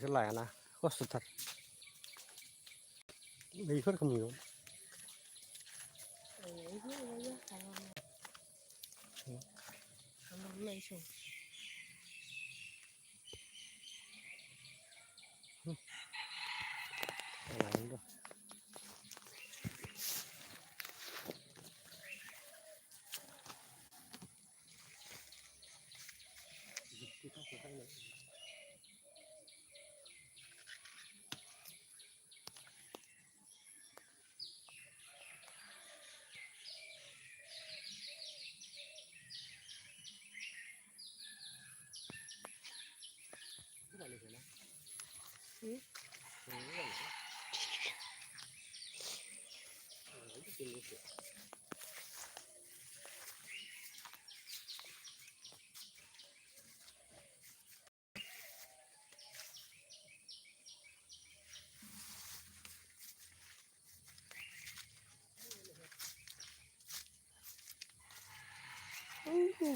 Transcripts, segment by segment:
cái lại na có sự thật đi phết không nhiều lại đó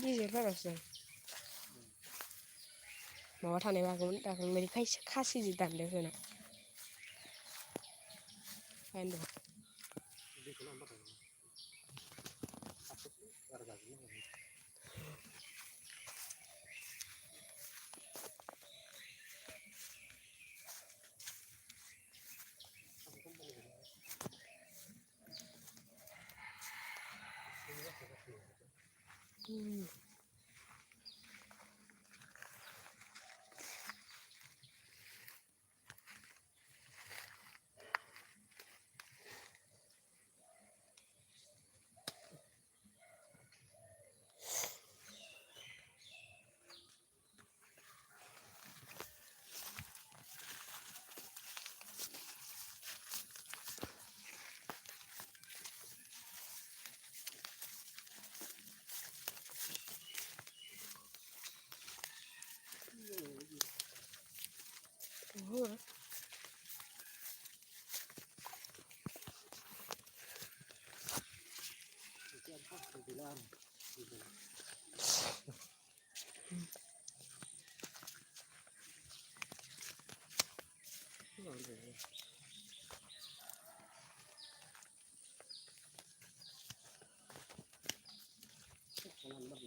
Dice Ferguson. Mà thằng này bà cũng mấy cái khác gì tạm được rồi nè. Anh được.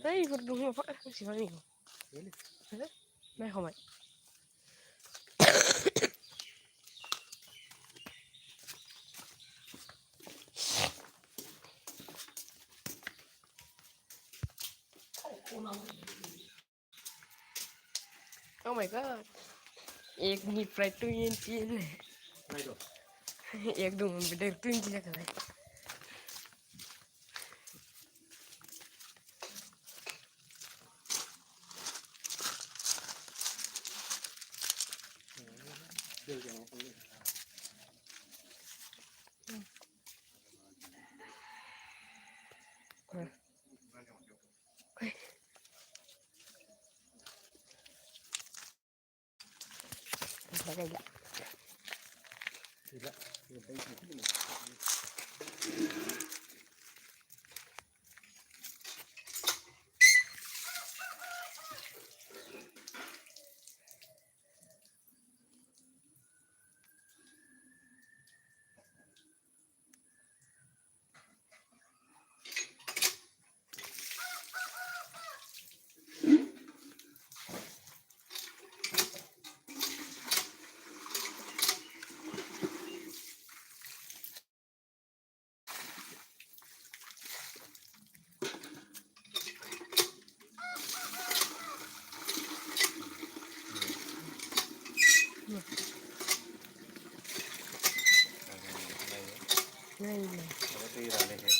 Đấy, vật đúng rồi, phải chỉ phải nhiều. Đây không phải. Oh my god. एक नी fry to इंचिन एक दो बेटे to inch लगा है lagi ya này này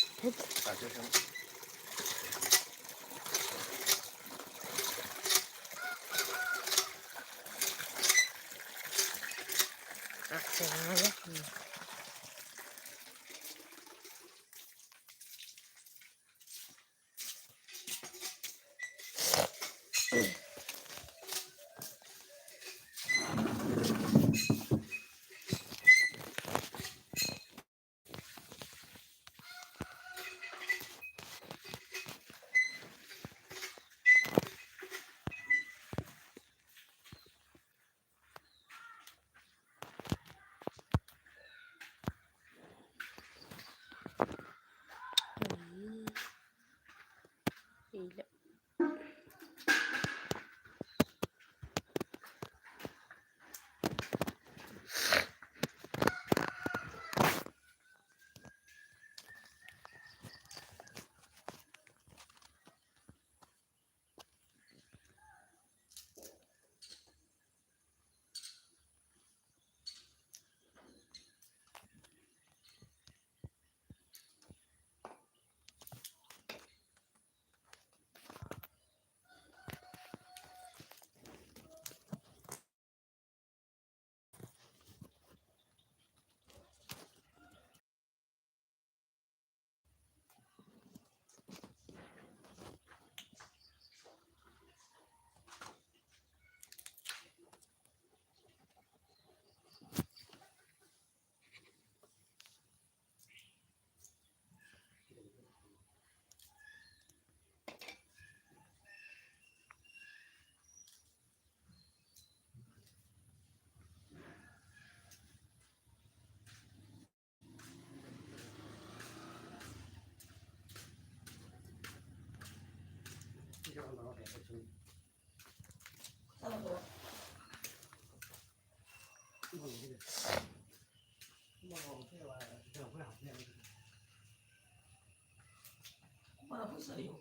Mana pun saya.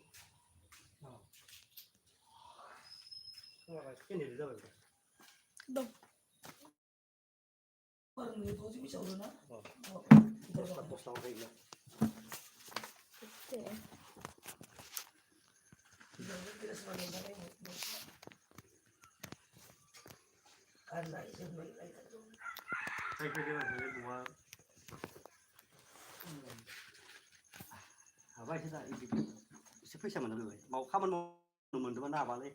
Cái này rồi. Đâu? Mana ni tu sih bisa urut na. Kita Nó bột sau đây nữa. Thế. kita sebagai mana ini. Karena itu baik lagi tu. Cái này thì bùa. À vậy thế là sẽ phải xem mà được rồi. Màu khác mình tụi nào vào đây.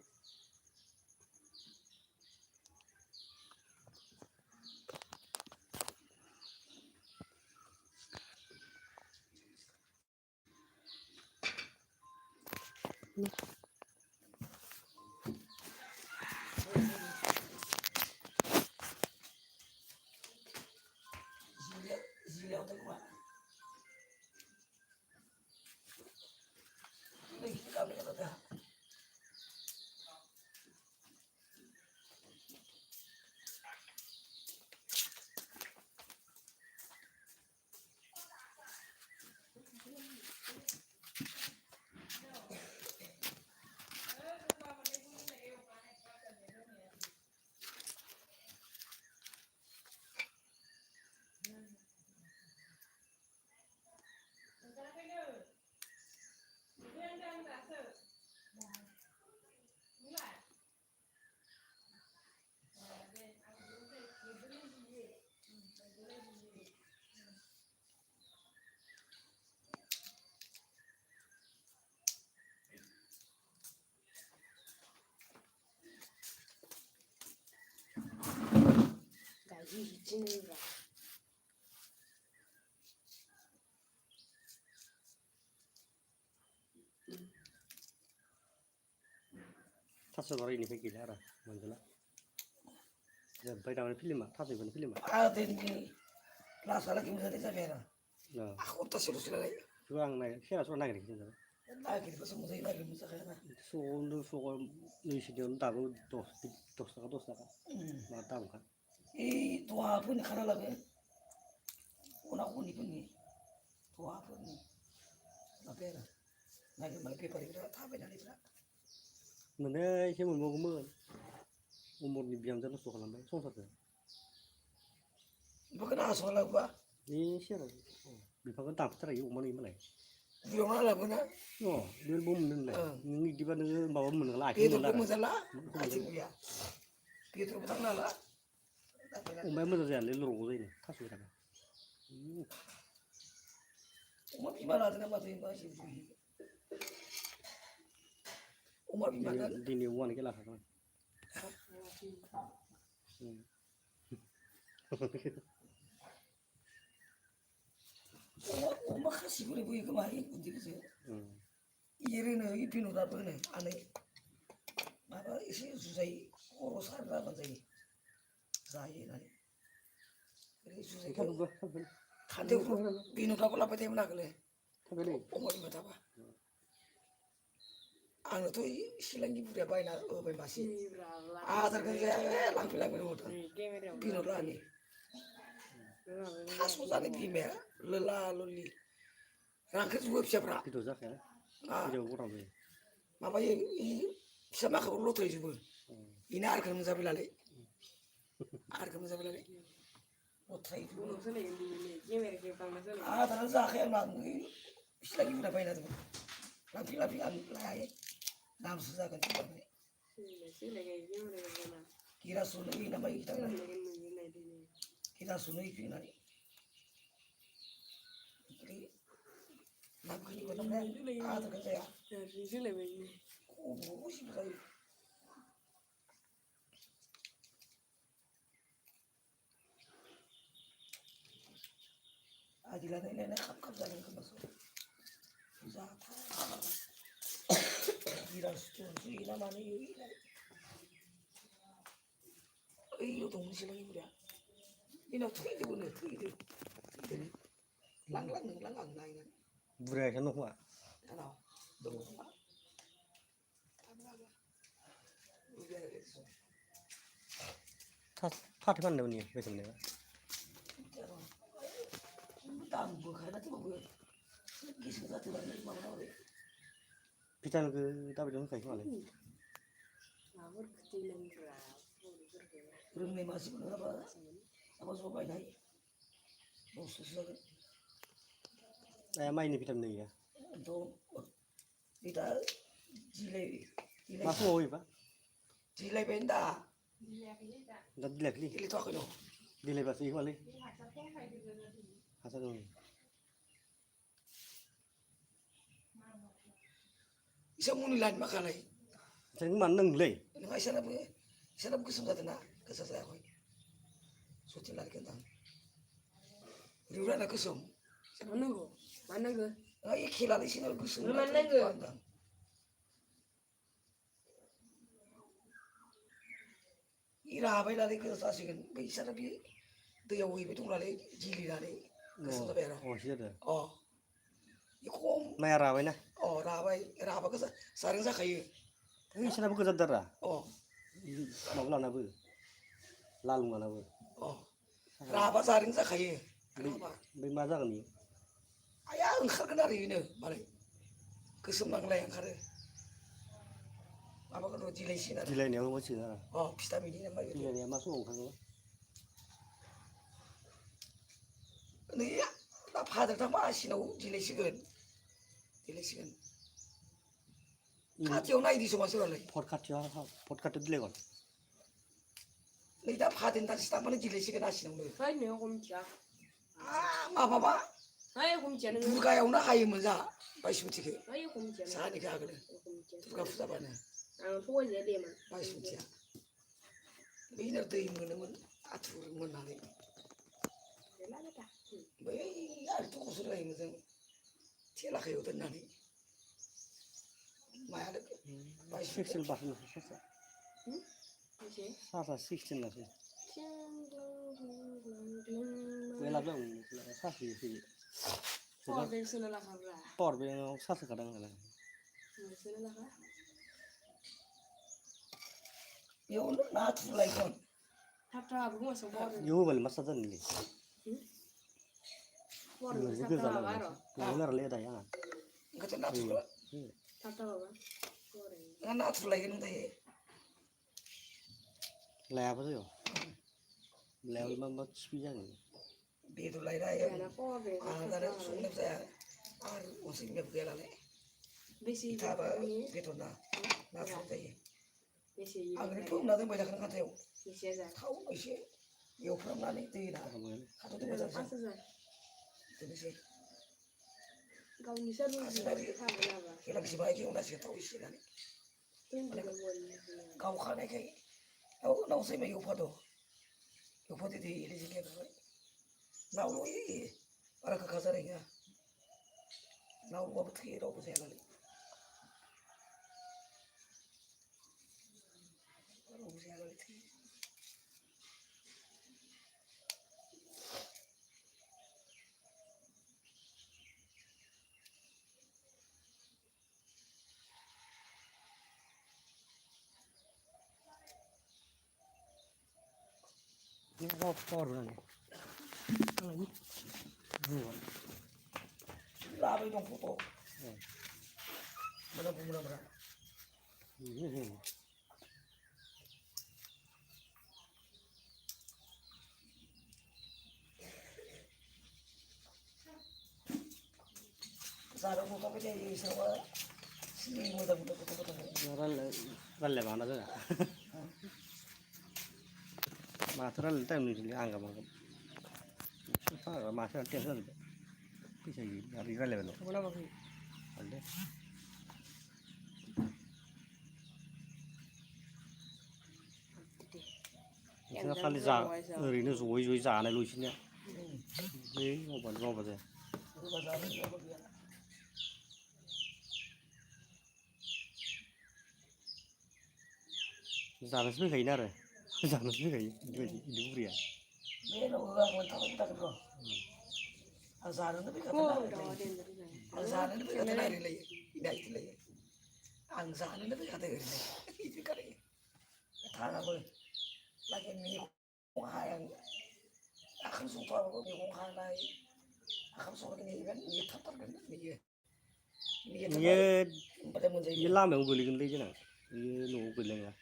Zilhão tem uma. Đây kami kata dah. Gaji sini lah. Thắt sợi ini phải kỹ ra rồi, mình rồi. Giờ bây giờ film à, thắt sợi vẫn film à. Ada ni. Rasa lagi mesti ada cara. Aku tak selalu selalu. Suang này, khi nào suang này thì rồi. Lagi di pasal mesti lagi mesti cara. Suang ni sih dia tak tahu dos tak. Mana tahu kan? Tua pun cara lagi. Una pun ni. Tua pun ni. Apa ya? Lagi malah paper itu tak benar itu. Mình đây khi mình mua cái mưa, một điểm cho nó sụt làm đấy, không sụt rồi. Bukan asal apa. Ini sih rồi, bị phá cái tạm tất cả những món này mà này. Dia mana lah benar. Dia bom mình này, những cái bên nó bảo mình lại. Itu pun masalah. Asyik dia. Itu betul lah. Mấy mươi giờ lấy lỗ rồi này, thắt sợi này. Umar gimana kenapa tu yang masih Umar gimana? Đi nhiều quan cái là phải không? Umar kasih boleh boleh kemarin kunci tu. Iri ni ipin udah apa ni? Aneh. Apa isi susah urus harga apa sih? Saya nani. Ini susah. Kan dia pin udah apa dia mana kali? Umar gimana apa? Anu tu silangi budak bayi nak bayi masih. Terkerja lampi motor. Pin udah ni. Susah ni pin ya. Lelah. Rangkut juga bisa berak. Itu zak ya? Itu kurang be. Mama ye bisa makan ulo tu juga. Ini harga muzabil lagi. Harga muzabil lagi. Otai itu. Terus akhirnya nak bisa lagi berapa ini tu. Lampi lagi. Nam susah kan tu. Kira sunai nama kita. Kita sunai pun ni. Nak kini kau nampak? Terkerja ya. Oh, sih betul. Ajilan ini kap jalan ke masuk. Zat. Kira setuju ini mana ini? Itu tu mesti lagi dia. Ini tu itu benar itu. Lang lain. Vừa cho nó không ạ? Ano? Đúng. Thoát cái phần đầu nhỉ, về phần này. आंबो खायना थेवबाबो gas जाथोबानो माबा माबि भिटामिनखौ दाबायदियाव होखायो खोमालै रोंनाय मानसिफोर नङाबा माबा ज' बायनाय दससो जागोन माइनि भिटामिन गैया बे दा दिलाय मा समाव होयोबा दिलायबाय दा दा दिलायाखैलै दिलायथ'वाखै दं दिलायबासो होयो खोमालै हासार एसे मुलि लानो माखालाय नों मानो नांगौलै नोंहा इसोराबो गोसोम जादों ना गोजा जायाखै सथि लाखिगोन आं रिउराना गोसोम मानांगौ मानांगौ एखे लानाय सिनाव गोसोम मानांगौ राबाय नालाय गोजा जासिगोन बै इसोरा बे दैयाव हैबाय दं नालाय गिलिनानै गोसोम जाबाय आरो खम माइया राबायना राबाय राबा गोजा जारें जाखायो इसोरनाबो गोजादारा माबा लानाबो लालुं लानाबो राबा जारें जाखायो बै मा जागोन बेयो आया ओंखारगोन आरो बेनो मालाय गोसोम नांलाय ओंखारो माबाखौथ' दिलायसिगोन आरो दिलायनायाव मोनसिगोन आरो भिटामिननि नामा दिलायनाया मा समाव ओंखारगोन नै दा फादोरथाम आसिनाव दिलायसिगोन खाथियाव नायदि समा सोरबालाय फट खाथियाव दिलायगोन नै दा फादों दासो थारमाने दिलायसिगोन आसिनावनो माबाबा दुर्गायावनो हायोमोन जा बायसमुथिखौ साहानिखौ आगोलो दुर्गा फुजाबानो बायसमुथिया बैनाव दै मोनोमोन आथुर मोननानै बै आरो थख'सो लायोमोन जों थेलाखायाव दोननानै मायानो सिक्सटिन पार्सेन्ट सासा 16 नासो मेला दं साख्रि फैयो पावार बेंकआव सार्ज होखादों नालाय बेयावनो नाथुर लायगोन बेयाव होबालाय मा सार्ज जानो गोजा नालाय दायो आंहा ओंखायथ' नाथुर लायगोन दायो लायाबा जायो लायाबा मा खिफि जागोन बेदर लायनो हायो आलादा संनाय जाया आरो अनसै बिमाबो गैया नालाय थाबा बेदर नाथुर जायो आंनो फोमोनना दोनबाय थागोन खान्थायाव थाव एसे एवफ्रामनानै दै होना खान्थाव दोनबाय दोननोसै खेलाखिसो बाहाय एवनांसिगोन थाव एसे होनानै गावखानायखाय नावसै मा एवफाद' दै रेजें गेलेबाय नावल' बारा गोखा जानाय नङा नावल'बाबो थैयो रावबो जाया नालाय थैयो पावार लाबाय दं फट' मोनाब्रा जानो मोनखाबाय जायो सोरबा सिनि मोजां मोनो रायलाय माना जोंहा माथो रायलायनो टाइम नोंसोरनि आंगा मांगा माथो टेनसन जाजोब्बाय फैसा गैया आरो रायलायबाय दे नोंसोरना खालि ओरैनो जयै जानायल' इसोरनिया बै मावबा जाया जानोसो फैखायोना आरो जानोसो फैखायो बिदि बुरिया आं जानोनो फैखादों नायलायो आं जानोनो फैखादों बिदि खालायो थाङाबो लागे मैगं हाया आखाइ संथ'आबाबो मैगं हानाय Akam soal ini kan ini tapar kan ini. Ini Iya pada mau jadi. iya lama yang goligin lagi nang. Iya nunggu goligin ya.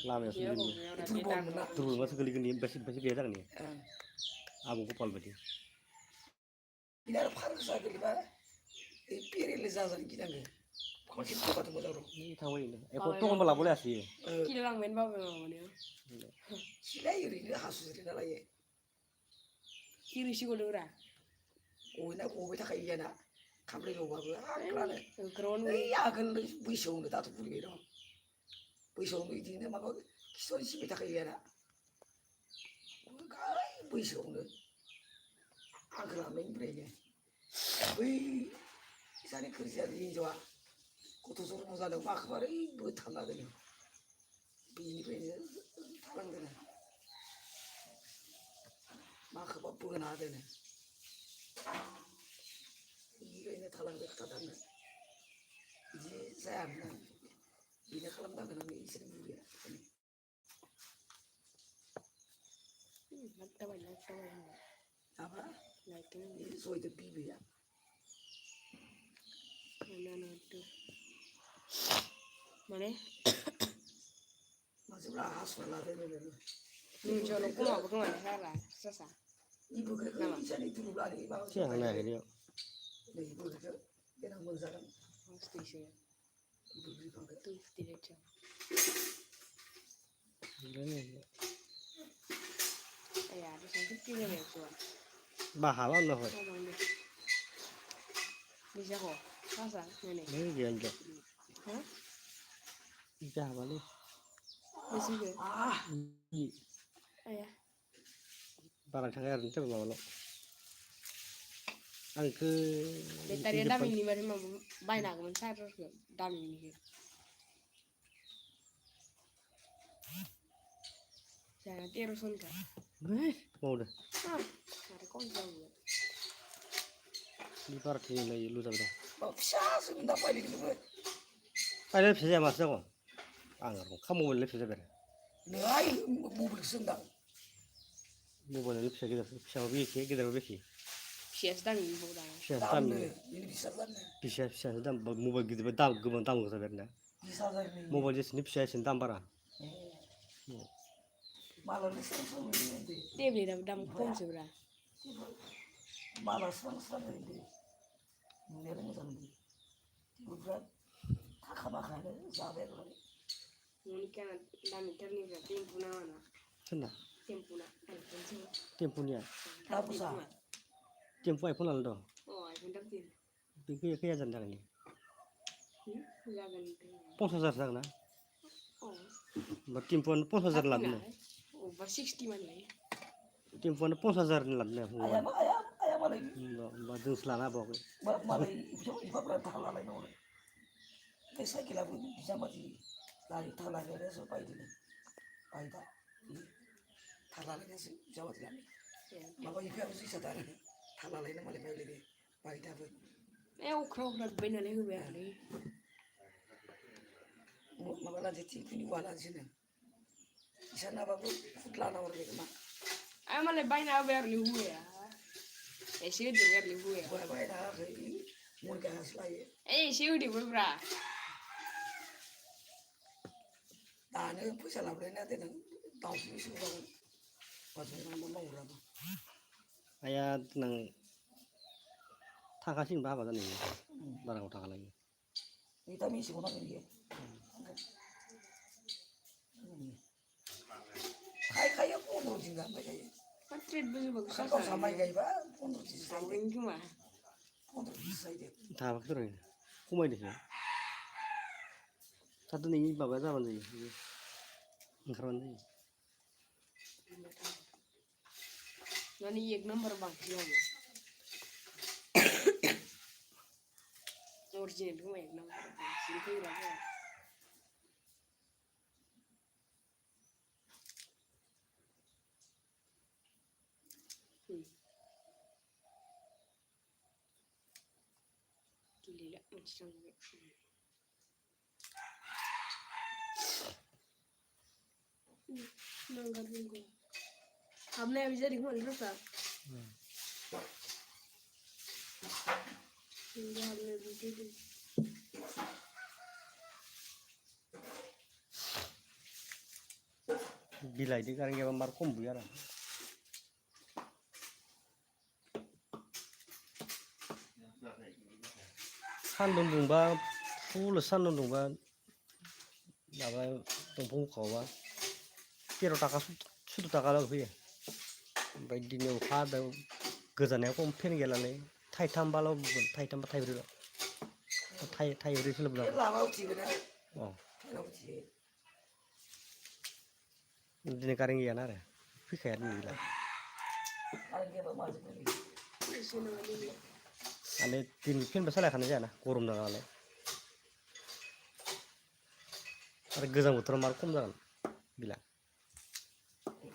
Lama yang Iya kok goligin. ya udah Itu kita. bom nak. Turun masuk goligin ini basi biasa nih. Aku kupal berarti. Ini ada parah sakit di mana? Pilih lezat kita ni. Kau kita dapat modal. Ini tahu ini. Kau tuh malah boleh sih. Kita lang main bawa memang ni. Sila iri ni hasil ni lah ye. Kiri sih kau dengar. Oh nak oh kita kaya nak. Kamera lo baru. Kerana. Keron Ya kan buisong ni tak tu pulih dah. Buisong ni ni maka kisah si kita kaya nak. Kau buisong ni. Agak main berenya. Wih, sana kerja di Jawa. Kau suruh muda dah mak baru ibu tanah ni. Bini berenya tanah ni. Mak bapu kan ada ni. Ini talang dek tadan. Jadi saya ambil. Ini kalau tak kena ni istri dia. Mantap banyak Apa? Lagi Ini soal itu bibi ya. mana tu? Mana? Masih belah sekolah ada ni. Jono pun apa kau mana salah? Sasa. Ibu kerja bisa itu dulu ada ibu. Siapa nak ini? Ibu kerja dia nak menzaram. Mesti sih. Ibu kerja. Tu tidak jauh. Ini. Ya, ada satu tidak betul. Bahawa lah. Oh mana? Bisa kok? Sasa mana? Ini dia aja. Hah? Bisa balik. Bisa ke? Ayah. Barang sangat rendah bawa lo. Angke. Tadi ada mini macam banyak kan saya terus dah mini. Saya nanti urusan kan. Mau dah. Ada kau jauh. Di park ini lagi lu tahu dah. Bisa sebentar paling itu. Ada bisa masuk kok. Anggar, kamu boleh bisa ber. Nilai mobil sendang. Mau boleh bisa kita beki. Sias dah mini bodoh. Bisa Tam tam. ini bisa kan? Bisa tam. Mau bagi kita tam kita berna. Bisa kan? Mau boleh sini bisa tam para. Malah serang ini. Dia beli dalam pom sebelah. Malah serang ini. Ini macam ni. Bukan tak kabar ada sahabat lagi. Ini kan dalam internet ada tempu nama. Sana. Tempu nak. Tempo ni. Tak usah. Tempo iPhone aldo. Oh, iPhone tapi. Kaya jangan ni. Jangan. 5,000 sana. Oh. Tempo 5,000 ladna. Over 60 mana ya? Tempo 5,000 ladna. Ayam malah. Badung selana bawa. Malah ibu berantah lalai nol. Saya kira pun bisa mati. Lari thalah ada supaya ini. Baik tak. Thalah ada bisa mati kami. Maka ibu harus bisa tahu. Thalah lain malah malah ini. Baik tak. Ukraina benar lagi biar ni. Maka nanti ini wala sini. Di sana apa pun futlan orang ni mak. Ay malah banyak biar ni huya. Sih di biar ni huya. Boleh baik dah. Mungkin hasilnya. Sih di berapa? Tanya pun salah berani nanti tahu sih sudah. Pasal nama mau berapa? Ayah tenang. Tak kasih berapa tadi? Barang utang lagi. Kita misi mana ni? Kaya pun terus tinggal bagai. Patret bagus. Kalau sama gaya pun terus tinggal. Sawing cuma. Pun terus saja. Tak apa tu ni. Kumai ni. Satu ni bawa apa ni? Ngkaran ni. Nani एक number बाकी है original को एक number simple ही रहा है gila macam ni number हमने अभी जरी हो रहा था बिलाइदो गारें गैयाबा मार खम बुयो आरो सान्दुं दुंबा फुल सान्दुं दुंबा माबा दंफां हुखावबा 13 थाखा 14 थाखा लागै फैयो ओमफ्राय दिनै अखा हादों गोजांनाया खम फेन गैयालाय थाइथामबाल' बुगोन थाइथामबा थाइब्रैल' थाइब्रैसोल' बुगोन लामा उथिगोन अ फेनाव उथियो दिनै कारेन्ट गैयाना आरो फैखाया दिनै गैला कारेन्ट गैयाबा माजों फैगोन माने दिनै फेनबो सालायखानाय जायाना गरम नालाय आरो गोजां बोथोराव मार खम जागोन बिला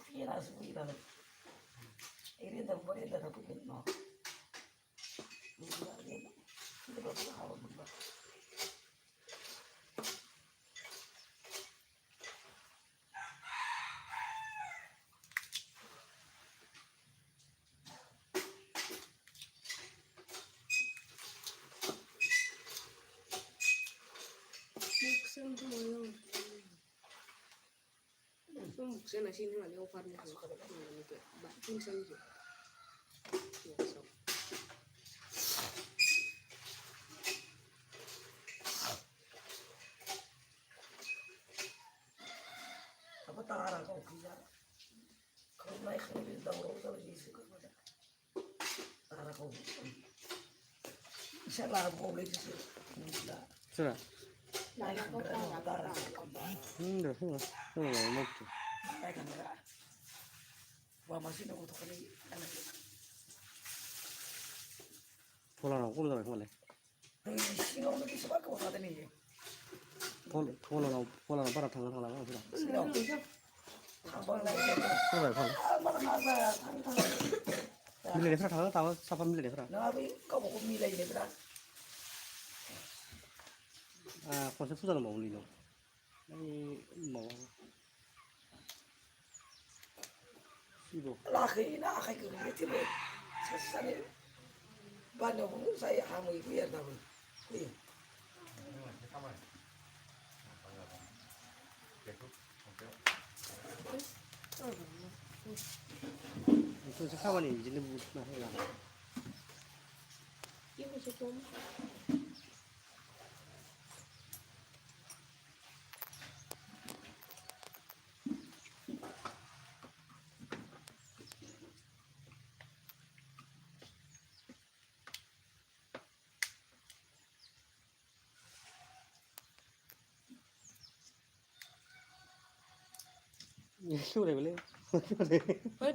फेनासो फैयो नालाय एरेन्दार मोनबा एरेन्दारा फैगोन न' हाबा मोनबा Buksan na sini wala offer na ko. Ba pinsan ko. apa tara kau kerja kau naik kereta daurau sama jenis kau ada tara kau bisa lah kau beli sih bisa Sudah. naik kereta tara Udah, mau tuh. naik kereta wah masih nak untuk kali Pola kok udah mulai. sinau lagi sebab kau ada nih Pola para tangan sudah. sinau abang lagi Sudah, pola. abang apa Milih desa tangan tahu siapa milih desa? nabi kau mau milih ini beras Konsep sudah mau beli no. Ini mau. Ibu. laki ke gitu loh sesane bano saya kamu ibu ya tahu iya Itu sekawan ini jenis nah ya. Iya masih pom. Siapa deh boleh? Hei,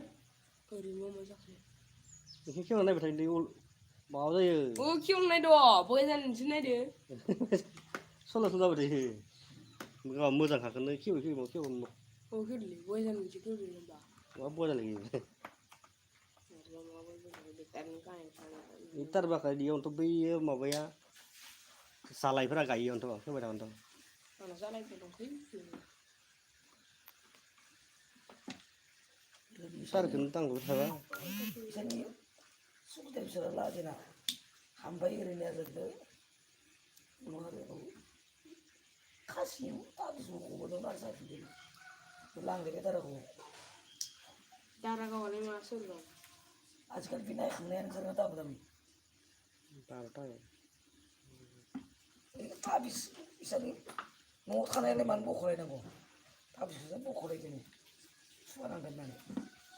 kari mau masak sih. Ini siapa nih berarti di mau aja ya. Oh, kiong nai doa, boleh jangan sini deh. Soalnya sudah berarti. Enggak mau jangan kena mau mau. Oh, kiri, boleh jangan sini kiri nambah. Wah boleh lagi. Mau boleh dekat kan kan. Ntar bakal dia untuk beli mau ya. Salah ibarat gaya untuk apa untuk. Mana salah itu dong sih. Ntar kentang gue salah. seni sudah bisa lagi nak hamba ini ada tuh luar itu kasih habis buku betul masa itu pulang dari teraku Cara kau boleh masuk dong. आजकल बिना खाने सर था बता मैं Tahu. habis bisa nih mau खाने ले मन book होले ना वो habis bisa बुक होले jadi suara kan mana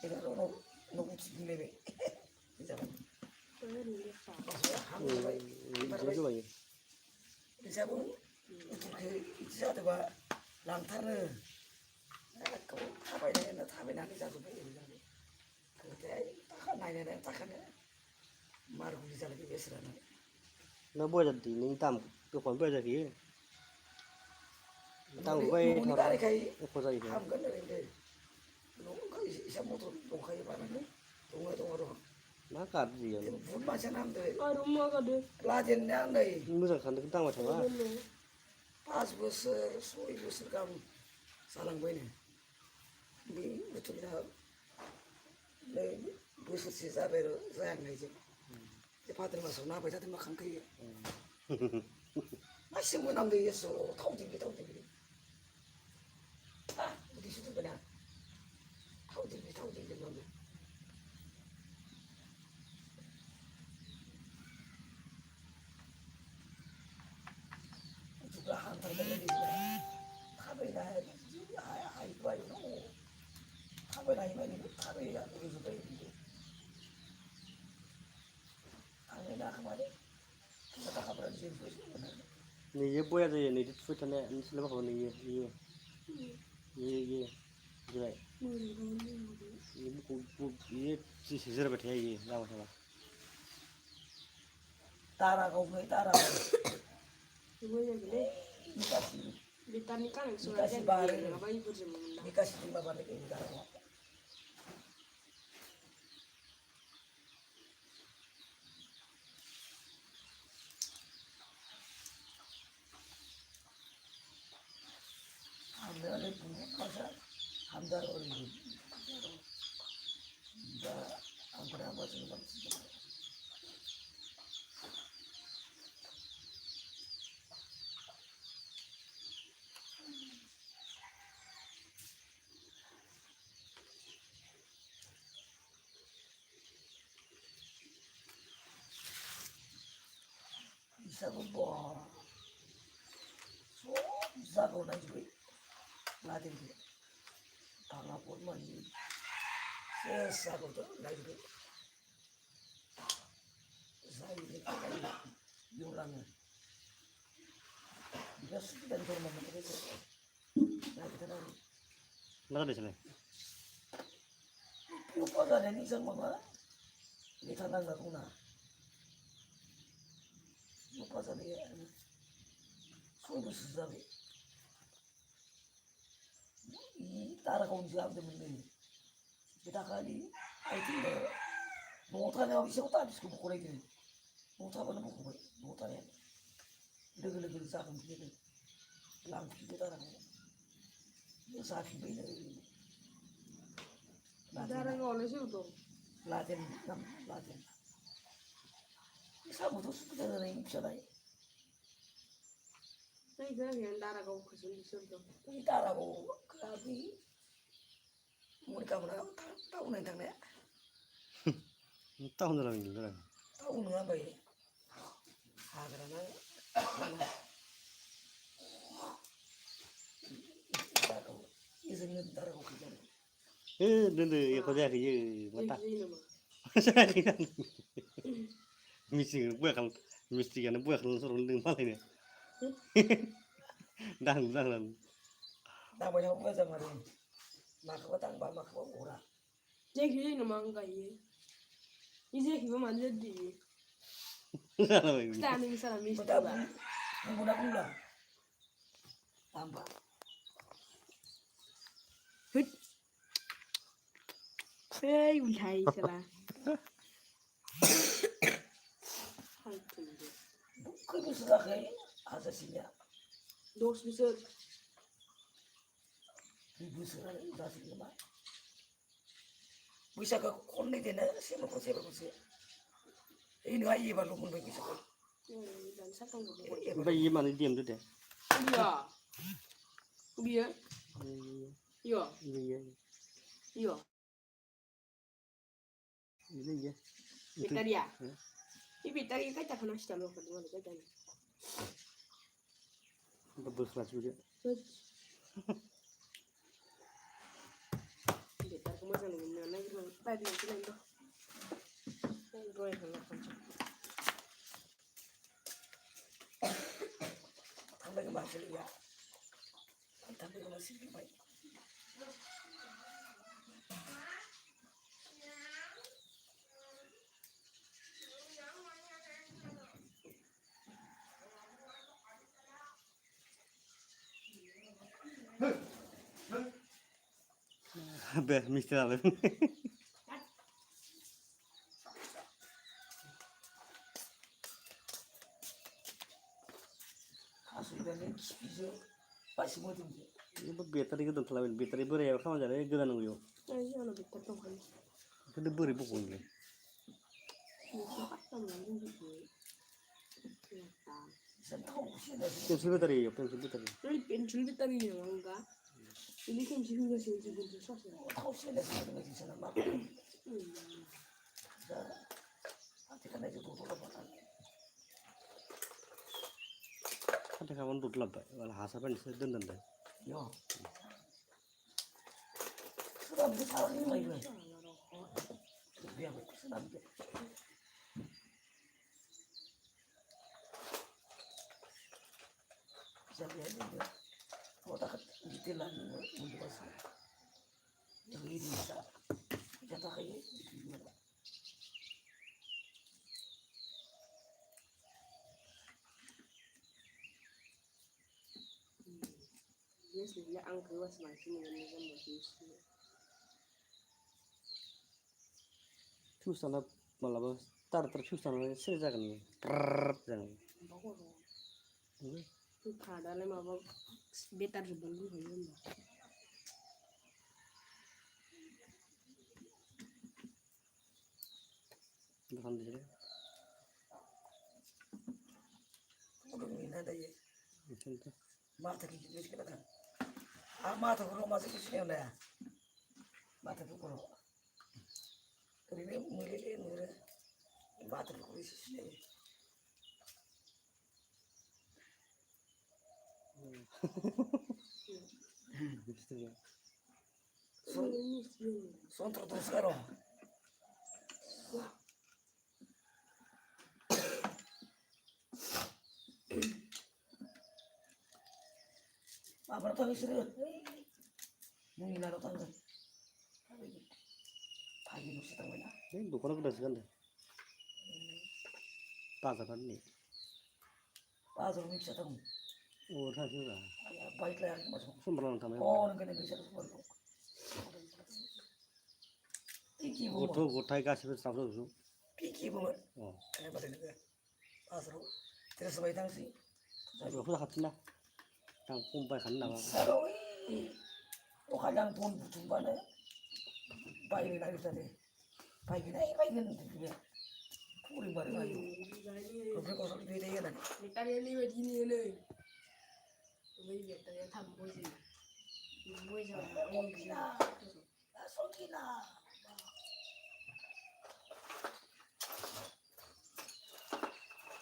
itu no no buat sini be bisa kan Itu lagi. bisa pun itu ke bisa tuh pak lantar kau apa ini tapi nanti satu be ini takkan naik takkan maru bisa lagi biasa nanti Nó bơi jadi ning tam cái khoản bơi jadi. Tam của bay mau thôi. dikali kayak Apa jadi itu? ham kan dari itu lu kan bisa motor dong kayak mana nih tunggu dong Makan gì vậy? pun macam nanti Ah, rumah kau deh. lajen nanti Mưa rằng khăn cái tăng vào thằng á. pas besar soi besar kamu salang bini bi betul dah le besar sisa baru sayang aja 파들 마서 나 배자들 막 한게 맛있는 거 남들 있어 타오들기 아 어디 수도 그냥 타오들기 남들 누가 한탕 먹는 게 타베나 아이 봐요 타베나 이만이 타베야 그래서 배인데 타베나 그만이 kita tak kabar di sini Nih ye boya aja nih di foto nih ini selama kau nih ye jadi ये book ये scissor बैठे ये लाओ साला तारा kau ngai तारा Ibu yang gede. dikasih Vitamin kan yang sudah dikasih ada bareng di apa ibu semua. dikasih 5 bareng ini taruh hamil ada punya masa hamdar orang ini dah hampir apa sih bisa bawa so bisa kau naik juga latih dia pangapun mandi sesa kau tu naik juga saya ini yulang dia sudah turun mana itu nah kita naik mana deh sini lupa kan ini sama mana kita nggak guna lupa sana ya sudah susah तारा कौन C आप जमीन में बेटा खाली I थी मोटा ने अभी से होता है जिसको बुकोड़े के मोटा बना बुकोड़े मोटा है लगे लगे साथ में किए लांग की तारा को ये साथ में नहीं Darah ngoles itu. लातेन नम लातेन सब तो सुविधा नहीं चला है Saya kira yang darah kau kesulitan itu. ini तारा को kami mereka mana tahu nih tangnya tahu nih orang gitu orang tahu nih apa ya karena tahu izin taruh kau kerja dende ya kau jadi ya mata Ini mah. saya kira misi kan buat kalau suruh dengan malah ini dah tak banyak apa sama ini maka batang maka orang Jadi ini mah enggak ya. Ini kita mah jadi. Kita nih misalnya misi betul lah. guna tambah Hei, ulai salah. kau itu sudah kayak asasinya Dos besar. ibu sudah asasinya mah bisa ke konek deh siapa sih ini aja baru pun bisa Dan satu lagi. bayi mana diam tuh deh Iya. Iya. Iya. iya Iya. iya Pita dia. Ini pita dia kan tak pernah sih loh kedua dia kan. bagus lah juga Kita kemasan dengan mana kita tadi itu itu. Gue yang lakukan. tambah ke masih ya tambah ke masih baik Bah, mesti lah. sudah nih bisa pasti mau tinggi Ini bateri gitu telah bateri beri ya kamu jadi gila nunggu yo. Iya, lo betul tuh kan. Itu beri buku ini. 이거 깜짝 놀란 거지. 그렇다. senang sih dah. 펜슬 배터리 요 펜슬 배터리. Ini pensil kita nih enggak. Ini kan sih juga sih pensil sosial. Tahu sih dah sebenarnya di sana mak. Nanti kan aja tuh apa kan. 한테 가면 못 올라가. wala hasaban sedendende. Yo. Sudah bisa salah ini lagi. Biar sudah bisa. Bisa juga. Kalau tak detail untuk pasal. Yang ini bisa. Jatuh kayak gimana? Dia sebenarnya angker semakin mengenai motif. 추스나 말라봐. 따르따르 추스나 세자가니. 프르르 Bagus. 네. Itu kadang apa beta sebelum ini. 한데. Udah ini ada ya. 괜찮다. Mata kiki jadi kena kan. Mata kalau masuk ke sini udah. Mata tuh kalau. Ini mulai mata tuh kalau sini. 비슷해요. Son terus sekarang. Apa tahu serius? Mungkin ada tahu kan? Pagi nu setengah mana? 네, 노코나 그랬을 건데. 빠져갔니? Pas orang bisa tahu. 오, 사실은. Baiklah yang masuk. 손바닥 담아요. Oh, negara bisa seperti itu. Iki bu, 고토 고타이 가시면 싸우죠. iki bu, 어. kena pada negara. Pas orang terus sebaik tang sih. 이거 후다 같은다. 당 뽐바이 갔나 봐. Saroi, oh kadang pun butuh mana? Baik ni lagi tadi. Baik ni dia. Puri baru lagi. Kau kosong di dia kan? Kita ini begini nih. Bây giờ tôi thầm mua gì? Mua giờ mua gì? Sokina.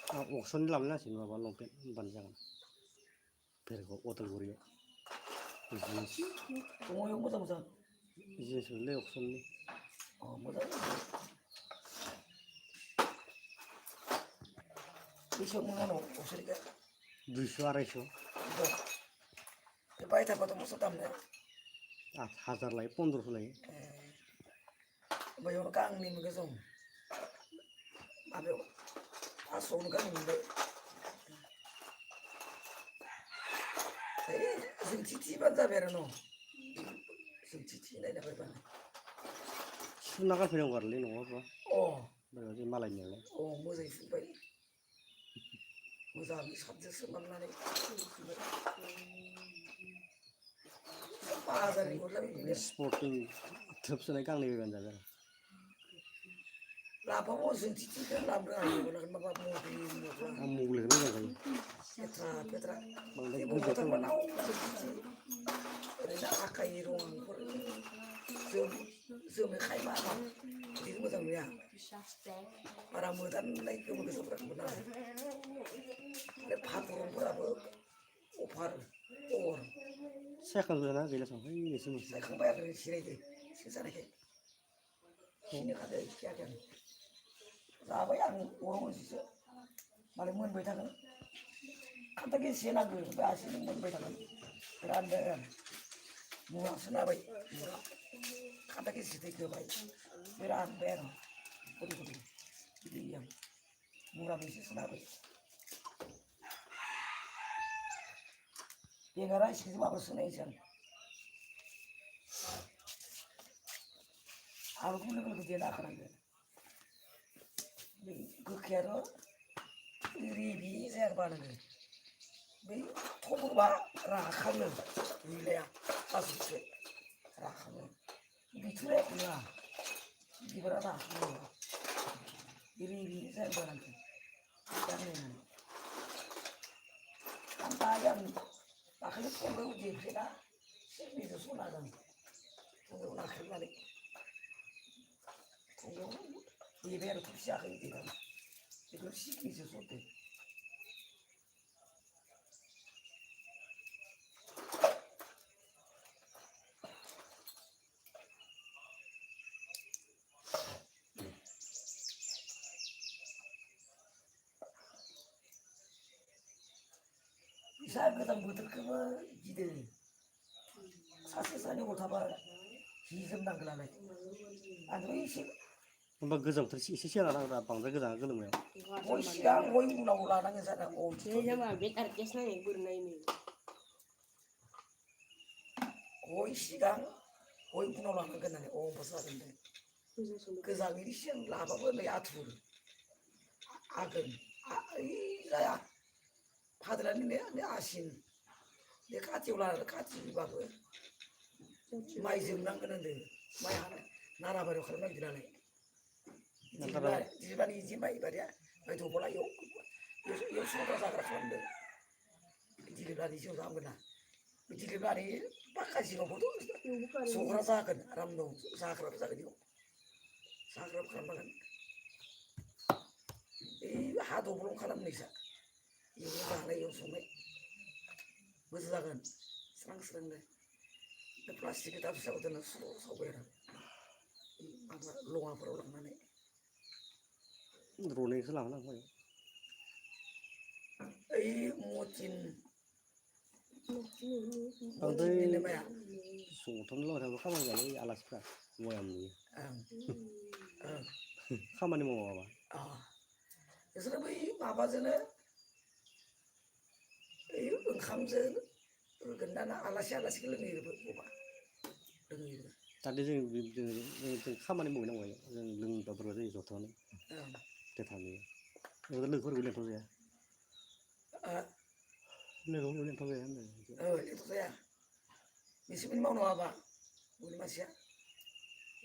아, 옥선 남나 지금 봐 롱pen 반장. 그리고 오들고리요. Tunggu yang musa. 이제 설레 옥선니. Oh musa. Bisa mengenal usir ke? 누슈아레쇼. Baik tak patut musa tamnya. 아, 하자를 라이 본드로 라이. Bayo kang ni magasong. Abe asong kang ni. Sing cici banza berano. Sing cici na ba? 수나가 필요한 거를 내는 거 봐. Oh, 내가 지금 말했냐. oh musa ifu bai. Musa mi sabje semanna ni. Pasar ni ulah 이 스포팅 덥선에 강림이 간다잖아. Lapa mo sing cici kan labra ni wala kan mapa mo di mo. 아, 목을 그러는 거지. Petra. 뭔가 Ibu 그거 kata 좀 mana cici. Rena akai ruang por. Zoom khai ma ma. Di mo tang ya. Para mudan naik ke mo sobrak benar. Le phatur berapa? Opar. Or. 생각한 거잖아. 그래서 이 있으면 Saya kan bayar dari sini deh. Sisa deh. Sini ada ikan. Apa yang orang sih? Malah mun baita kan. Kata ke sini aku bahasa ini mun baita kan. Berandaran. Murah sana baik. Murah. Kata ke sini ke baik. Berandaran. Betul. Jadi yang murah bisa sana baik. Yang garang sih cuma bersenai saja. Aku pun kalau kerja nak kerja. Kekira ribi saya apa lagi? Be thobur ba rakhan wilayah asuse rakhan biture ya di berada iri saya barang jangan tanpa yang akhirnya kalau uji kita sih itu sudah kan kalau akhir balik kalau di biar tuh sih akhir itu kan itu sih sesuatu bisa ketemu terkena gitu 사실상이 옳다봐 기승당 그러네 아니 होमबा गोजांथार एसे सिगां लानांगौ बांद्राय गोजाङा गोलोमनायाव oi siang oi ulang ulangan sana oh Saya sama betar kesna yang purna ini. oi siang oi ulang ulangan kena oh besar ini kezang ini siang laba pun ya atur agen saya padahal ini asin dia kacau lah kacau babu mai jemnang kena deh mai nara baru kerana tidak naik jadi izin mai pada mai tu pola yo sudah sakar kerana jadi bari itu sama kena jadi bari pakai sih kau tu suara sakar ram dong sakar itu sakar kerana kan hadu belum kerana nih sa ini sana yo sungai betul kan serang deh plastik kita bisa udah sobera apa luang perulang mana rone selang lah mungkin बांद्राय ini mah संथाम लागाबो खामानि जायो आलासिफ्रा मयामनि ya खामानि मावाबा बिसोरो बै माबाजोंनो ओंखामजों होगोन आलासिखौ लोंहैयोबो लोंहैयोबो दादि जों खामानि मावहैनांगौ जों लोंग्राफोरबो जायो जथानो देथानो लोगोफोरखौ लेंथाव जाया लोगोफोरखौ लेंथाव जाया लेंथाव जाया बिसोरनि मावनो हाबा बयनि मानसिया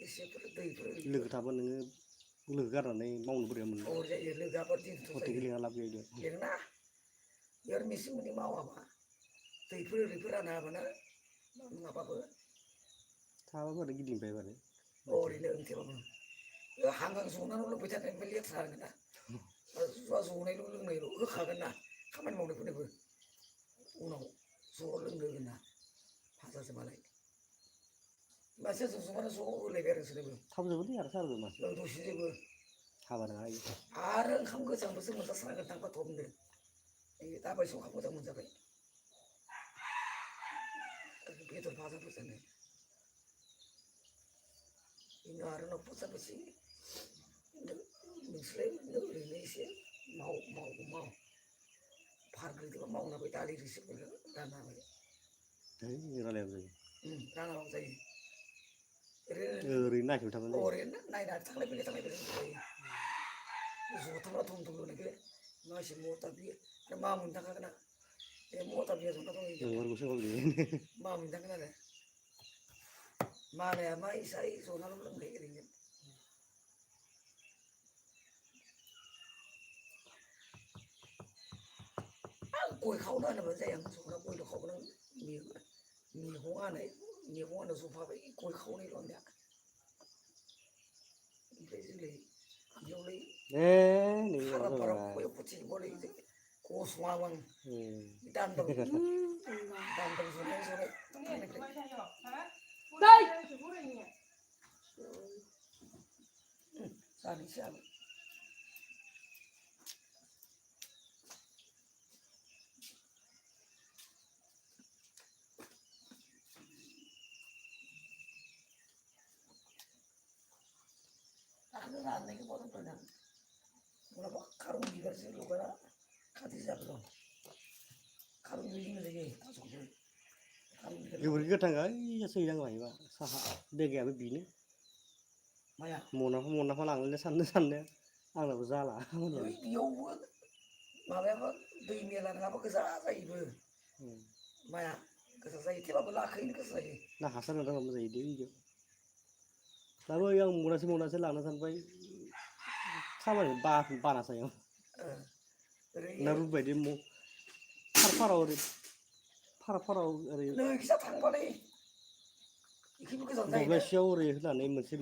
एसेफोर दैफोर लोगो थाबा नोङो लोगो गारनानै मावनो बोरैबा मोनो जायो लोगोआबो दिनथ' गथेखौ लिंना लाब गैया लिंना बेयाव मेसिननि मावाबा दैफोर ओरैफोर राना हाबाना माबाबो थाबा बोरै गिदिंबाय बारो ओरैनो ओंथेबाबो हांगां संनानै लोंबाय थानाय बे लेथ्रा होगोन ना जुवा जनायल' लोंनायल' होखागोन ना खामानि मावनायफोरनोबो उनाव ज' लोंनो होगोन ना फाजासो मालाय मानसिया ज' ज'मानो ज' होलायबाय आरो बिसोरनोबो थाब जोबोलै आरो सारबो मानसि दसेजोबो हाबा नङा आरो ओंखाम गोजांबोसो मोनजास्रागोन थांबाथ' हमदो दाबायसो ओंखाम मोजां मोनजाबाय बेदर भाजाफोरजोंनो बेनो आरो न'खर जाबोसै नोंसोरलाय ओरैनो एसे माव फारगोलदोबा मावना बै दालि रोसिफोर रानना होबाय रायलायाबो जायो रानाबाबो जायो ओरैनो नायबाय थाबानो जायो ओरैनो नायनानै थांलाय फैलाय जायो जथाब्ला थम थम लुनायखौ मा एसे मथा बियो आरो मा मोनथांखागोन ना बे मथा बिया जना दं मा मोनथांगोन आरो मालाया मा इसाय जनाल' लोंनाय ओरैनो गय खावनो होनोबा जाया आं संना गयल' खावनो मैगङानो जफाबाय गय खावनायल' होननाया ओमफ्राय जोंलाय बेयावलाय फारा गय फुथि गलै गसङाबो आं दान्दं जनाय जानोसै आं आखिर राननायखौ बदलदों आं मालाबा खारं बिबारजों लगायना खाथि जाबो दं खारं बिबार जायो थास'जों गोबोरखि गोथां ओइयासो हैनांगौ हायोबा साहा बेगायाबो बेनो माया मनाफा लांनो साननाया आंनाबो जाला बेयावबो माबायाबो दै मेला नङाबा गोजा जायोबो माया गोजा जायो थेवबाबो लाखैनो गोजा जायो ना हासार होना दोनबा मोजां जायो दाबो आं मनासे लानो सानबाय खामानि बाना सायाव ओरै ना रुबायदि फाराव ओरै फाराव ओरै नोंखिजा थांबालाय इखिबो गोजान जायोना दब्लायसेयाव ओरै होनानै मोनसे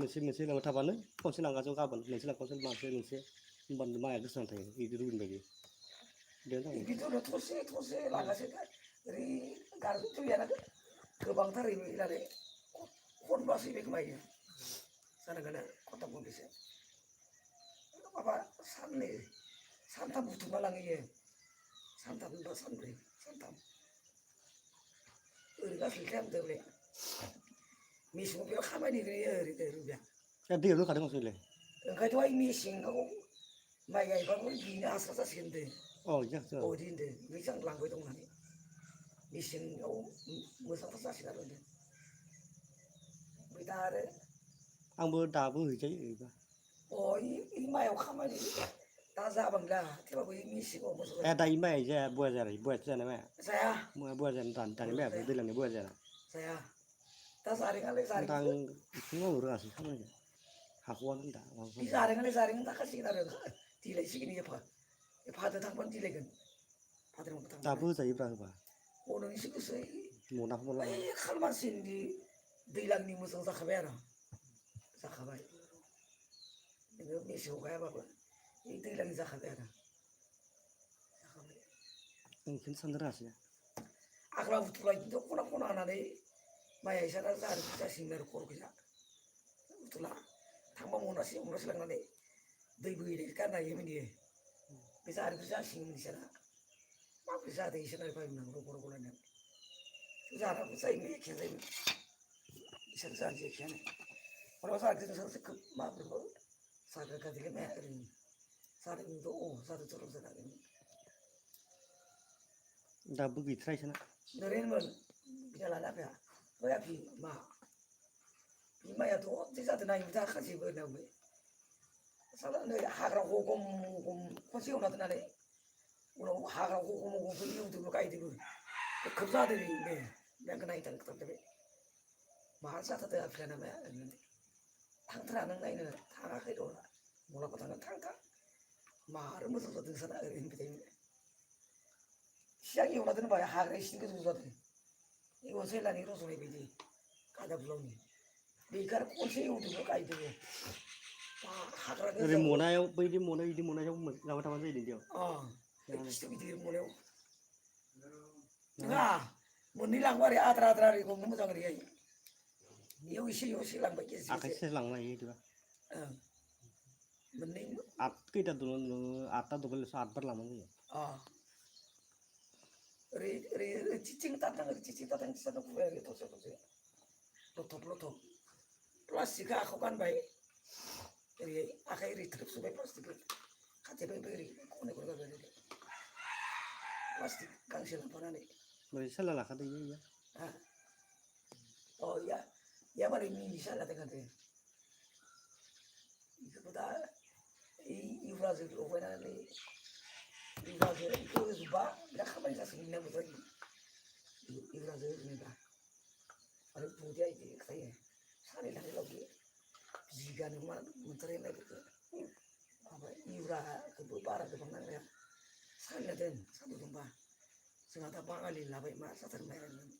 लांबाय थाबानो खनसे लांगासिनो गाबोन मोनसे लांगासिनो मोनसे होमबानो माइआ गोसोनानै थायो बिदि रुबिन बायदि बिदिनो थरसे लागासिनो ओरै गारबोथ' गैयाना गोबांथार ओरै खनबासो बेखौ मायो जानांगोन खनथाम खनब्रैसो माबा सानथाम बुथुमना लाङो सानथाम बा सानब्रै सानथाम ओरै गासै खालामदोंलै मेसेङाव बेयाव खामानि गैया ओरैनो रुबिया दैयाव होखादों मानसिलाय ओंखायनोथ' मेसेङाव माइ गायबाबो बेनो हासार जासिगोन अ बिदि होनदों बेजों लांबाय दं होननानै मेसेङाव मोजांथार जासिगोन आरो होनदों ओमफ्राय दा आरो आंबो दाबो हैजायो इ माइआव खामानि दा जाबांला थेवबाबो मेसेङाव मोजां जायो दायो माइ जाया बया जानाय माइआ जाया बया जानो दानि माइआबो दैज्लांनि बया जाया जाया दा जारेङालाय दा आं बेखौनो मावनो रोङासै खामानिखौ हाख'आनो दा बे जारें जाखासिगोन आरो दिलायसिगोन भाद्र थांबानो दिलायगोन भाद्र दाबो होजायोब्रा होबा नोंसो गोसो मनाखौ बै खालमासिनि दैज्लांनि मोजां जाखाबाय आरो जाखाबाय नोङो मेसेङाव गायाबाबो बे दैज्लांनि जाखाबाय आरो जाखाबाय आं बेखौनो साननो रोङासै आग्ला बुथुला बिदिनो खना होनानै माइआ इसाना जासिगोन आरो खर'खैजा बुथुला थांबा मनासे लांनानै दै बोहैनाय गारना हैयोमोन इयो बे जासिगोन इसोरा माबोरै जादों इसोरना बायमोन रग' नायनानै जानांगौ जायोमोन एखे जायोमोन इसोर जानोसै एखेयानो मालाबा जागोन सानसे खोब माब्रैबाबो जाग्रा गादिलाय माया ओरैनो जादोंथ' जादोंथ' जादों दाबो गैथ्रा इसोरना ओरैनोमोन बिना लाना फैया बै आफि मा बे माइयाथ' जे जादों ना इबो जाखाजोबो होनना बुंबाय साला नै हाग्रा हगम खनसे एवना दोननानै उनाव हाग्रा हगम एवदोबो गायदोबो खोब जादों बे आंखौ नायनो थांजाबाय मा जाथारदों आफियाना माया होननानै थांथारा नों नायनो थाङाखै र' मलाबा थांगोन मा आरो मोजां जादों साना ओरै होनबाय थायोमोन सिगां एवना दोनबाय हाग्रा एसे गोजौ जादों एवना जेलानि रज'नाय बायदि गादा बुलावनि बेखौ आरो खनसे एवदोबो गायदोबो हाग्रा ओरै गोजायाव मनायाव बैदि मनायाव लांबाय थाबानो जायो दैयाव खिथु गिदिर मनायाव नङा मोननै लांबा ओरै आद्रा ओरै गनो मोजां ओरैहाय इयाव एसे लांबाय गेजेर आखाइसे लांनो हायो बिदिबा मोननै खैथा दङ आठथा दब्लायल'सो 8 बार लांनांगौ जायो ओरै थिथिं थाथों खुबाय थरसे लथब प्लास्टिकखौ आखाइयाव गानबाय ओरैहाय आखाइ ओरै थ्रोब सोबाय प्लास्टिकखौ खाथेबाय ओरै खनै गारबाय ओरै प्लास्टिक गांसे लांफानानै बोरै साला लाखादो इयो इया मारै मिनि साला दोङो बेखौबो दा इउराजों लगायनानै इउराजों बेखौ होजोबबा बिराद खामानि जासिगोन होनना बुंबाय इउराजों होजोबबा आरो बुदिया बिदि खायो सानै थाखायबाबो बिगानो मा मोनथारो होननाय बेखौ माबा इउराखौबो बारा गोबां नांलाया सालिना दोन सान्दुं दुंबा जोंहा दा बाङालि लाबाय मा जाथार माइ होननानै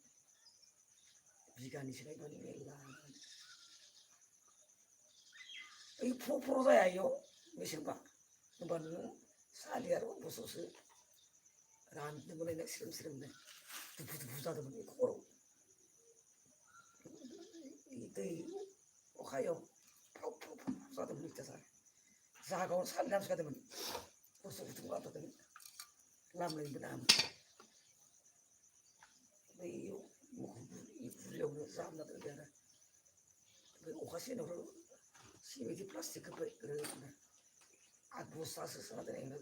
बिगानैसो गायबानो मेरला ओइ फ्र' जाया इयाव मेसेंबा होमबा नोङो सालि आरो बोसोरसो रानदोंमोन नायना स्रेमनो दुफु जादोंमोन बे खराव दै अखायाव फ्राव जादोंमोन अयथासार जागायावनो सालि नांसोगारदोंमोन बुस्थु लाबोदोंमोन लामलायनोबो नाङामोन बैयाव बुरियावनो जामना दोनबाय आरो ओमफ्राय अखा सेनावल' सिबायदि प्लास्टिक खोब्बाय ओरैनो 8 बस्थासो सोना दोननाय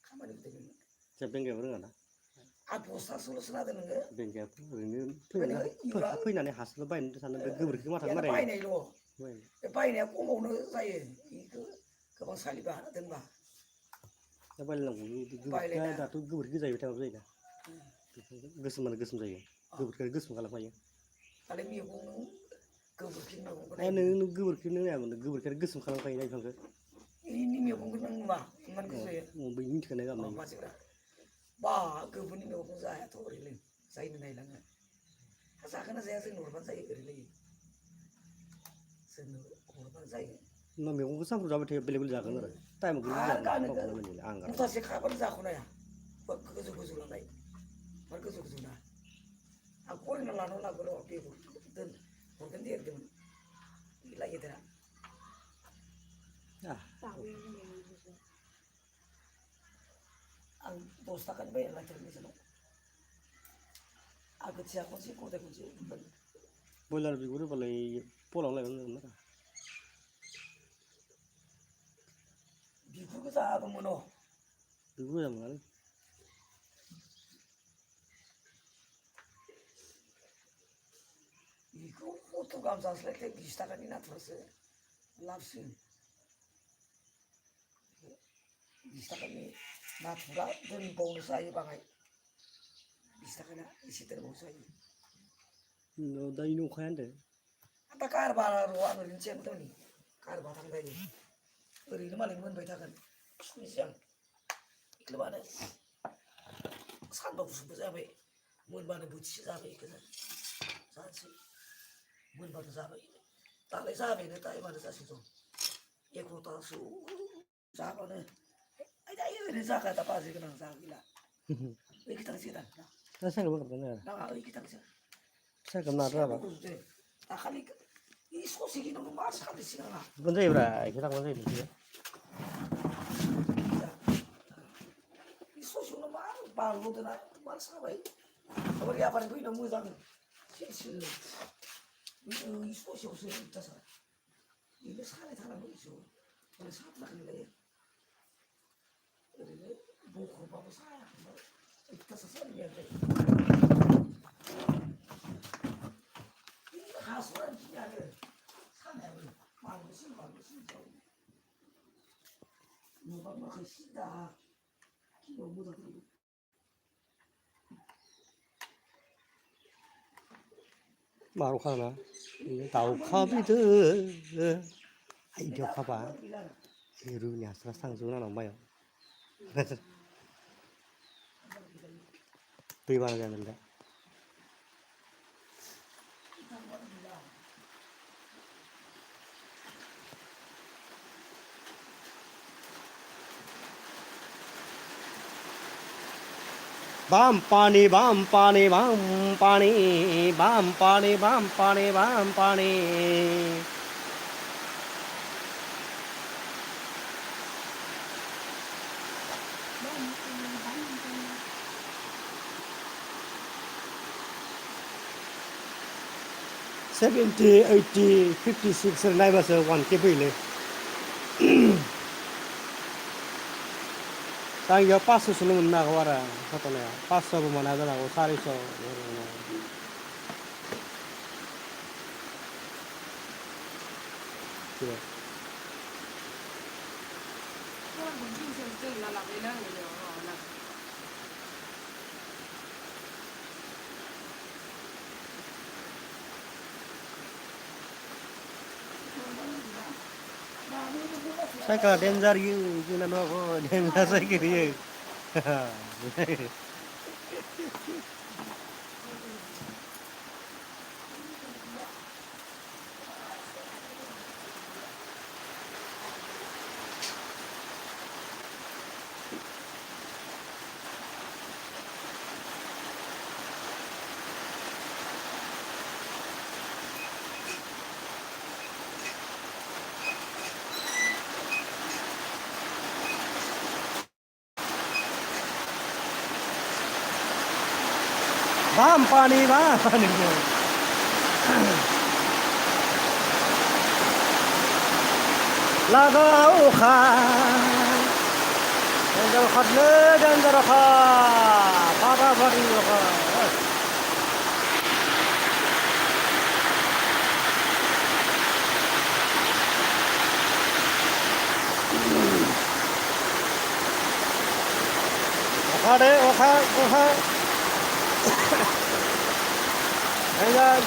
खामानि होदोंमोन बेंगायाबो रोङा ना 8 बस्थासोल' सोना दोनो नोङो बेंगायाथ' ओरैनो फैनानै हासार बायनो सानो बे गोबोरखिखौ माथाखौ माराय बायनायल' बे बायनाया खमावनो जायो बेखौ गोबां सालिबा दोनबा बायलायनांगौ गोबोरखिया दाथ' गोबोरखि जाहैबाय थाबाबो जायो दा गोसोमानो गोसोम जायो गोबोरखियानो गोसोम खालामखायो दालाय मैगं गोबोरखि मैगंखौ नों गोबोरखिनो नायामोन गोबोरखियानो गोसोम खालामखायोना बिफांखौ ini मैगंखौ नों नुवा इमान गोथाव जायो बैनि थाखायनो गाबनाय मानसिफोरा बा गोबोरनि मैगंखौ जायाथ' ओरैनो जायनो नायलाङो जाखोना जाया जोंनो हरबानो जायो ओरैनो जोंनो हरबानो जायो ना मैगंखौ सानफ्राव जाबाय थायो बेलेग बेलेग जागोन आरो टाइमाव गोलैनो आरो जागोन गानो बावगारनाय मोनला आं गारनाय मुथासे खाबानो जाख'नाया गोजौ गोजौ लानाय मार गोजौ गोजौ ना आं फरायना लानो लागौ र' बेगर दोन हरगोन दे होनदोंमोन गैला गेदेरा आं 10 थाखानि बायना लायथारगोन बेसेनाव आगोथिया खनसे गदाय खनसे मोनबाय ब्रयलार बिगुर होबालाय पलाव लायबानो जागोन आरो बिगुरखौ जागौमोन अ बिगुर मोजां मोनालै बेखौ खथ' गाहाम जास्लायस्लाय 20 थाखानि नाथुरासो लाबसिन 20 थाखानि नाथुरा दोनबावनोसो हायो बाङाय 20 थाखाना एसे दोनबावनोसो हायो दा इनो अखाया होनदो दा कारबार आं ओरैनो जेबो दंनि कारबा थांबाय ओरैनो मालाय मोनबाय थागोन सुनिसै आं इख्लबानो सानबा गुसुंबो जाबाय मोनबानो बोथिसे जाबाय इखौ जानोसै मोनबानो जाबाय दालाय जाबायनो टाइमानो जासिगोन 11थासो जाबानो दायो ओरैनो जाखा दा बाजै गोनां जागैला ओइखि थांसै दा दा साइकेल बागारगोन आरो नाङा ओइखि थांसै साइकेल नारदाबा दाखालि इ ससेखिनियावनो मार सान्दों सिगाङा बेखौनो जायोब्रा इखो थांबानो जायो बिदिया इ ससेयावनो मार बारल'दोना मार साबाय ओरै आफानि फैनायाव मोजां सिल इ ससेयावसो अयथासार बेनो सानाय थानांगौ इसेयाव ओरै साथ्राखै लायो ओरैनो बख'बाबो साया अयथासार सानाय जायो हास'नानै गियानो सानायाबो मानलुसिन जायो नुबा माखाय सिदा गिनायाव मोजां जायो माराव खाना दाउखा बिदै आइदियाव खाबा रुनि हास्रा थांजोबगोन आंनाव माइयाव दै बाना जागोन दा bam pani bam pani bam pani bam pani bam pani bam pani 70, 80, 56 नायबासो 1K फैयोलै दा इयाव 500सोल' मोननो हागौ आरो घटनाया 500बो मोना जानो हागौ 400 साइकेला डेन्जार इयो जोंना नङाबो डेन्जार साइकेल इयो bam pani laga ukha jangan khadle jangan rakha pada bari rakha ukha de ukha jangan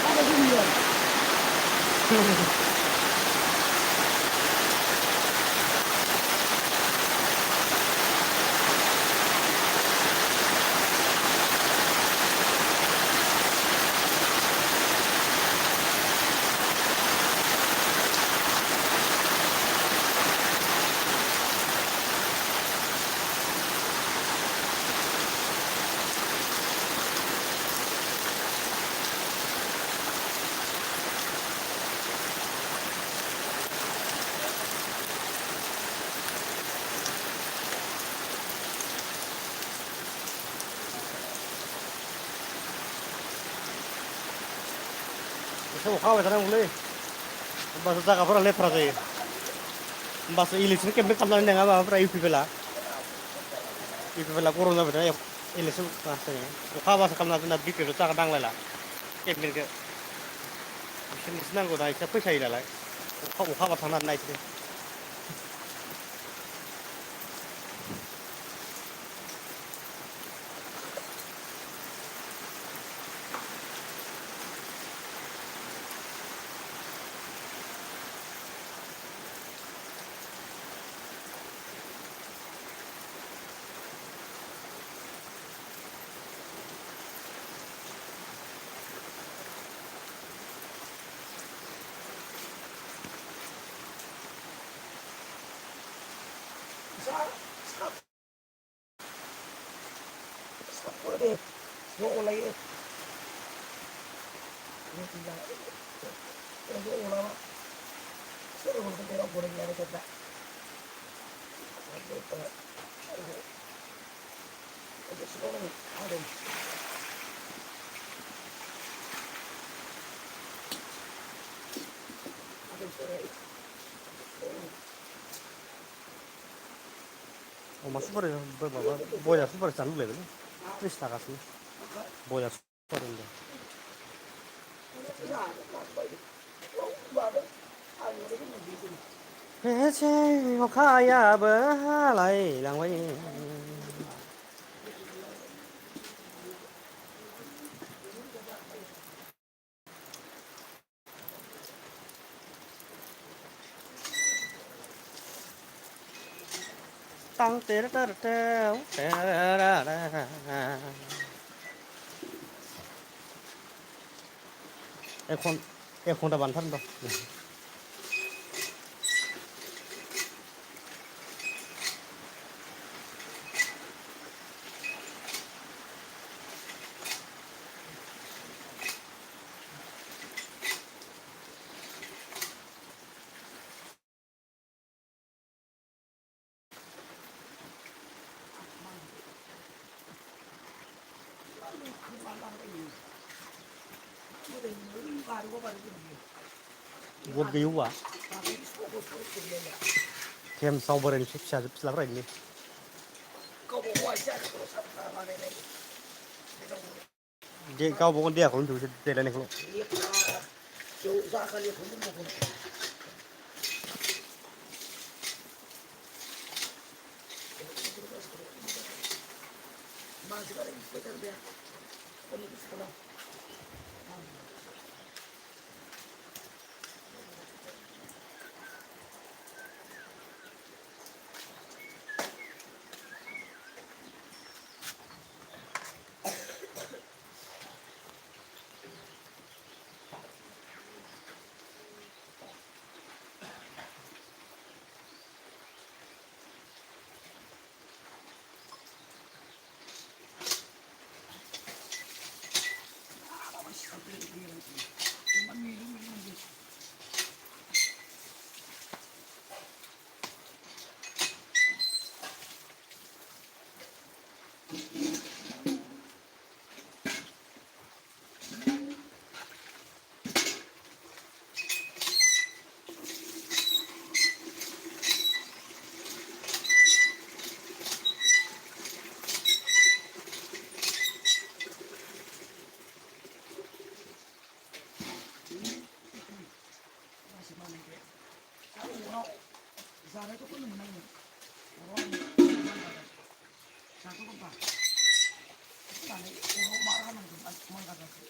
Ada dunia. Saya mau kawin sana mulai. Bahasa Jakarta pernah lepra saya. Bahasa Inggris ini kembali tampilan dengan apa? Pernah UP bela corona betul ya. Inggris bahasanya. Kau bahasa kamu nanti nabi itu tak kadang lah. Kembali ke. Sini senang kau dah. Siapa sih lah? Kau bahasa mana naik sih? Boleh. Yo olay. Ini tinggal. Yo olay. Suruh untuk kita boleh nyari kita. Itu semua ada. Oh masuk pada bapak boya super candu lagi nih. Terus tak kasih boya super ini. Hece mau kaya berhalai lang vậy. Tăng tê ra ra এখন বান্ধান তো buat gayu wa kem sau beren siya sila ra ini Kau bawa aja kalau sama nenek. dia kau bukan dia kau tuh dia lain kalau Lihat lah, jauh zakal lihat pun bukan. Masih ada yang betul dia. Ini sekolah. Zara itu kan menang. Orang satu apa? Tadi orang marah nanti mangkat lagi.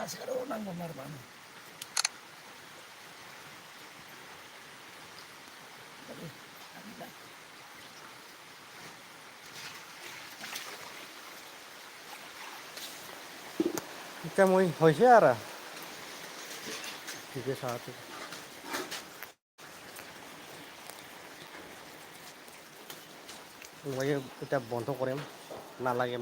Sekarang orang ngomong mana? kita mau hoisyara tiga satu kita bontok korem nalagi